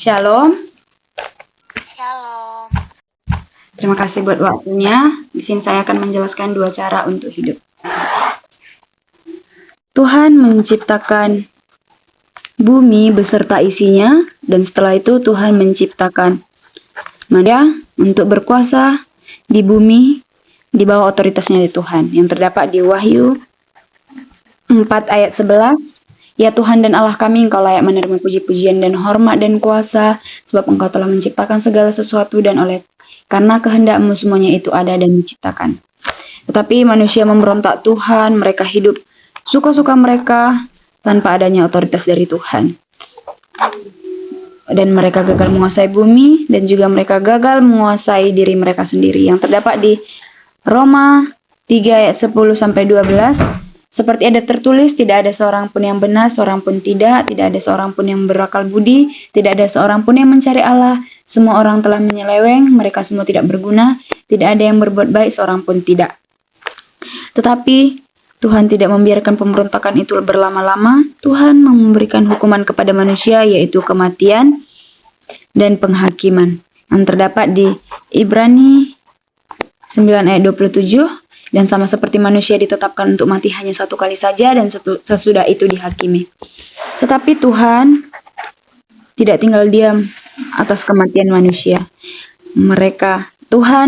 Shalom. Shalom. Terima kasih buat waktunya. Di sini saya akan menjelaskan 2 cara untuk hidup. Tuhan menciptakan bumi beserta isinya, dan setelah itu Tuhan menciptakan manusia untuk berkuasa di bumi di bawah otoritasnya di Tuhan, yang terdapat di Wahyu 4 ayat 11. Ya Tuhan dan Allah kami, Engkau layak menerima puji-pujian dan hormat dan kuasa, sebab Engkau telah menciptakan segala sesuatu, dan karena kehendak-Mu semuanya itu ada dan diciptakan. Tetapi manusia memberontak Tuhan, mereka hidup suka-suka mereka tanpa adanya otoritas dari Tuhan. Dan mereka gagal menguasai bumi, dan juga mereka gagal menguasai diri mereka sendiri, yang terdapat di Roma 3 ayat 10-12. Seperti ada tertulis, tidak ada seorang pun yang benar, seorang pun tidak ada seorang pun yang berakal budi, tidak ada seorang pun yang mencari Allah. Semua orang telah menyeleweng, mereka semua tidak berguna, tidak ada yang berbuat baik, seorang pun tidak. Tetapi Tuhan tidak membiarkan pemberontakan itu berlama-lama. Tuhan memberikan hukuman kepada manusia, yaitu kematian dan penghakiman, yang terdapat di Ibrani 9 ayat 27. Dan sama seperti manusia ditetapkan untuk mati hanya 1 kali saja, dan sesudah itu dihakimi. Tetapi Tuhan tidak tinggal diam atas kematian manusia. Tuhan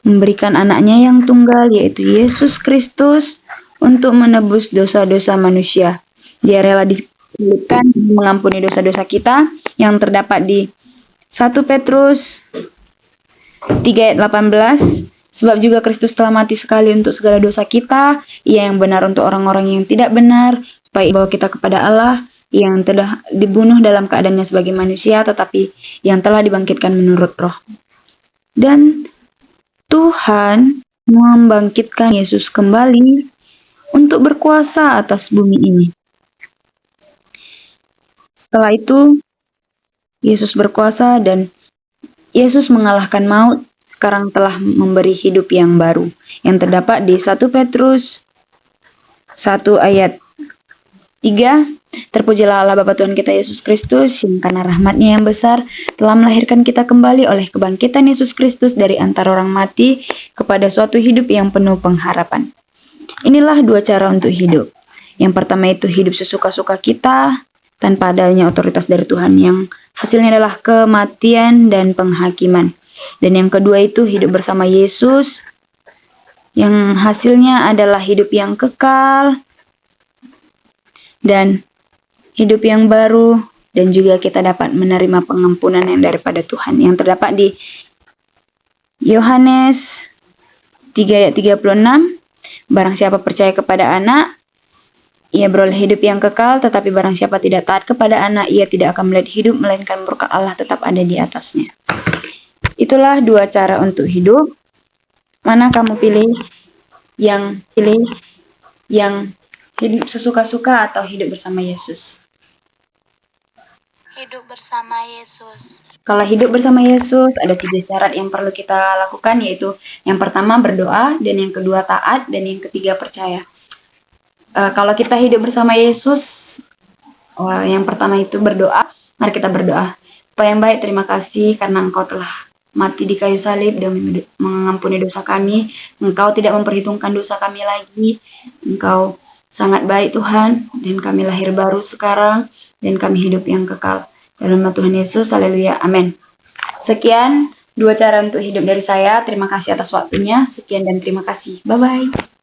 memberikan anaknya yang tunggal, yaitu Yesus Kristus, untuk menebus dosa-dosa manusia. Dia rela disalibkan mengampuni dosa-dosa kita, yang terdapat di 1 Petrus 3 ayat 18. Sebab juga Kristus telah mati sekali untuk segala dosa kita, Ia yang benar untuk orang-orang yang tidak benar, supaya bawa kita kepada Allah, yang telah dibunuh dalam keadaannya sebagai manusia, tetapi yang telah dibangkitkan menurut roh. Dan Tuhan membangkitkan Yesus kembali untuk berkuasa atas bumi ini. Setelah itu, Yesus berkuasa dan Yesus mengalahkan maut, sekarang telah memberi hidup yang baru, yang terdapat di 1 Petrus 1 ayat 3. Terpujilah Allah Bapa Tuhan kita Yesus Kristus, yang karena rahmat-Nya yang besar telah melahirkan kita kembali oleh kebangkitan Yesus Kristus dari antara orang mati kepada suatu hidup yang penuh pengharapan. Inilah 2 cara untuk hidup. Yang pertama itu hidup sesuka-suka kita tanpa adanya otoritas dari Tuhan, yang hasilnya adalah kematian dan penghakiman. Dan yang kedua itu hidup bersama Yesus, yang hasilnya adalah hidup yang kekal dan hidup yang baru, dan juga kita dapat menerima pengampunan yang daripada Tuhan, yang terdapat di Yohanes 3 ayat 36. Barang siapa percaya kepada anak, ia beroleh hidup yang kekal, tetapi barang siapa tidak taat kepada anak, ia tidak akan melihat hidup, melainkan murka Allah tetap ada di atasnya. Itulah 2 cara untuk hidup. Mana kamu pilih? Yang hidup sesuka-suka atau hidup bersama Yesus? Hidup bersama Yesus. Kalau hidup bersama Yesus, ada 3 syarat yang perlu kita lakukan, yaitu yang pertama berdoa, dan yang kedua taat, dan yang ketiga percaya. Kalau kita hidup bersama Yesus, yang pertama itu berdoa. Mari kita berdoa. Bapa yang baik, terima kasih karena Engkau telah mati di kayu salib dan mengampuni dosa kami. Engkau tidak memperhitungkan dosa kami lagi. Engkau sangat baik Tuhan, dan kami lahir baru sekarang, dan kami hidup yang kekal. Dalam nama Tuhan Yesus, haleluya, amin. Sekian 2 cara untuk hidup dari saya. Terima kasih atas waktunya. Sekian dan terima kasih. Bye-bye.